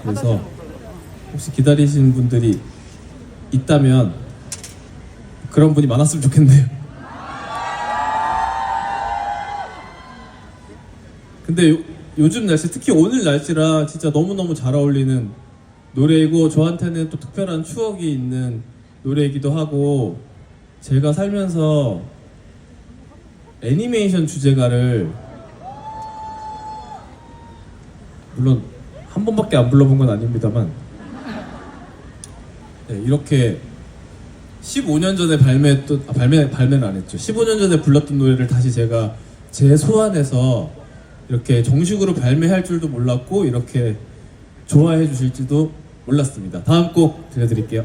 그래서 혹시 기다리시는 분들이 있다면 그런 분이 많았으면 좋겠네요. 근데 요즘 날씨, 특히 오늘 날씨랑 진짜 너무너무 잘 어울리는 노래이고, 저한테는 또 특별한 추억이 있는 노래이기도 하고, 제가 살면서 애니메이션 주제가를 물론 한 번밖에 안 불러본 건 아닙니다만, 네, 이렇게 15년 전에 발매는 안 했죠. 15년 전에 불렀던 노래를 다시 제가 제 소환해서 이렇게 정식으로 발매할 줄도 몰랐고, 이렇게 좋아해 주실지도 몰랐습니다. 다음 곡 들려드릴게요.